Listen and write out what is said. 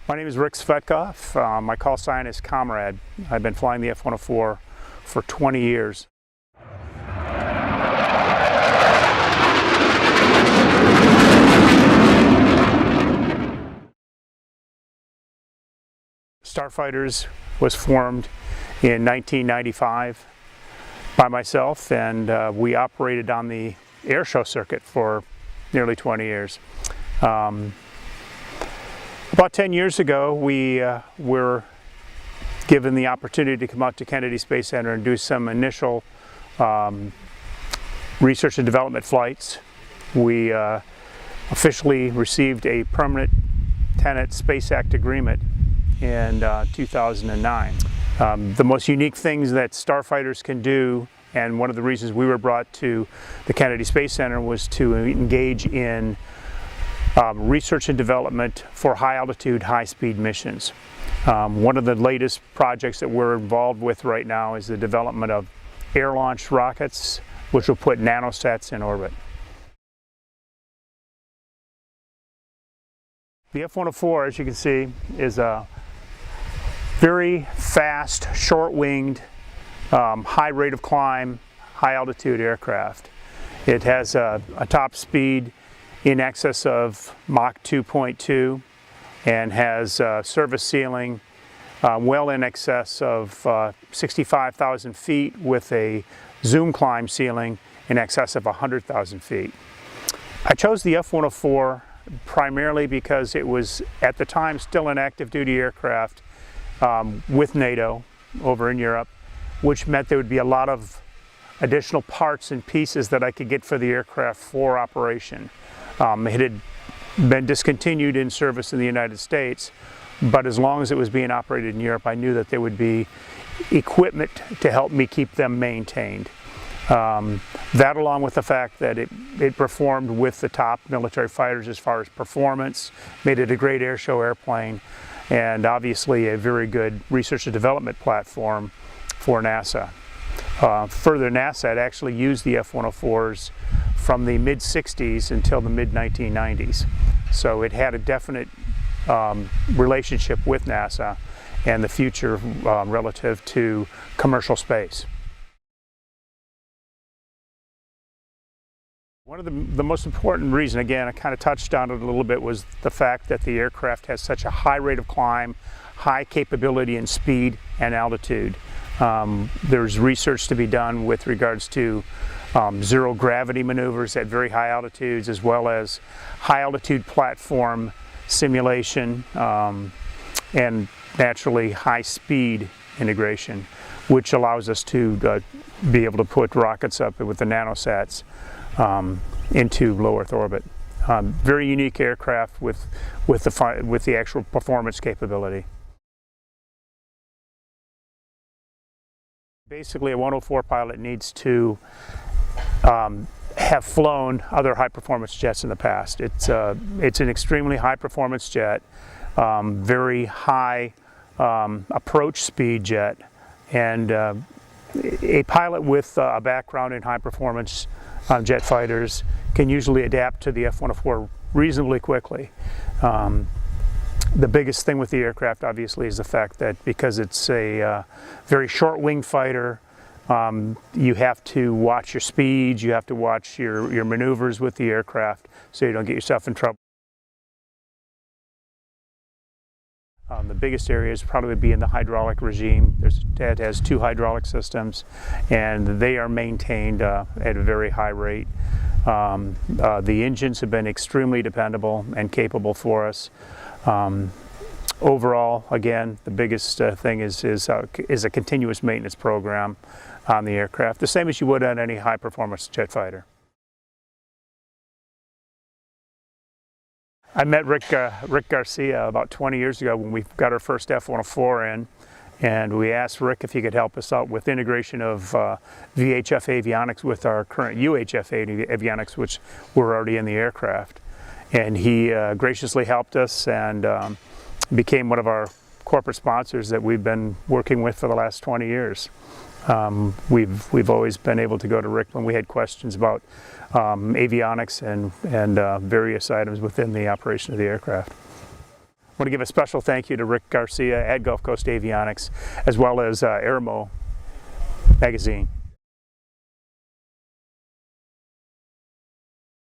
My name is Rick Svetkov. My call sign is Comrade. I've been flying the F-104 for 20 years. Starfighters was formed in 1995 by myself, and we operated on the air show circuit for nearly 20 years. About 10 years ago, we were given the opportunity to come out to Kennedy Space Center and do some initial research and development flights. We officially received a permanent tenant Space Act agreement in 2009. The most unique things that starfighters can do, and one of the reasons we were brought to the Kennedy Space Center, was to engage in research and development for high altitude, high speed missions. One of the latest projects that we're involved with right now is the development of air launched rockets, which will put nanosats in orbit. The F-104, as you can see, is a very fast, short-winged, high rate of climb, high altitude aircraft. It has a top speed in excess of Mach 2.2 and has a service ceiling well in excess of 65,000 feet, with a zoom climb ceiling in excess of 100,000 feet. I chose the F-104 primarily because it was at the time still an active duty aircraft with NATO over in Europe, which meant there would be a lot of additional parts and pieces that I could get for the aircraft for operation. It had been discontinued in service in the United States, but as long as it was being operated in Europe, I knew that there would be equipment to help me keep them maintained. That, along with the fact that it performed with the top military fighters as far as performance, made it a great air show airplane, and obviously a very good research and development platform for NASA. Further, NASA had actually used the F-104s from the mid-60s until the mid-1990s. So it had a definite relationship with NASA and the future relative to commercial space. One of the most important reason, again, I kind of touched on it a little bit, was the fact that the aircraft has such a high rate of climb, high capability in speed and altitude. There's research to be done with regards to zero gravity maneuvers at very high altitudes, as well as high altitude platform simulation, and naturally high speed integration, which allows us to be able to put rockets up with the nanosats into low Earth orbit. Very unique aircraft with the actual performance capability. Basically, a 104 pilot needs to have flown other high-performance jets in the past. It's an extremely high-performance jet, very high approach speed jet, and a pilot with a background in high-performance jet fighters can usually adapt to the F-104 reasonably quickly. The biggest thing with the aircraft, obviously, is the fact that because it's a very short-winged fighter, you have to watch your speeds, you have to watch your maneuvers with the aircraft so you don't get yourself in trouble. The biggest areas probably would be in the hydraulic regime. It has two hydraulic systems, and they are maintained at a very high rate. The engines have been extremely dependable and capable for us. Overall, again, the biggest thing is a continuous maintenance program on the aircraft, the same as you would on any high-performance jet fighter. I met Rick Garcia about 20 years ago when we got our first F-104 in, and we asked Rick if he could help us out with integration of VHF avionics with our current UHF avionics, which were already in the aircraft. And he graciously helped us and became one of our corporate sponsors that we've been working with for the last 20 years. We've always been able to go to Rick when we had questions about avionics and various items within the operation of the aircraft. want to give a special thank you to Rick Garcia at Gulf Coast Avionics, as well as Aeromo magazine.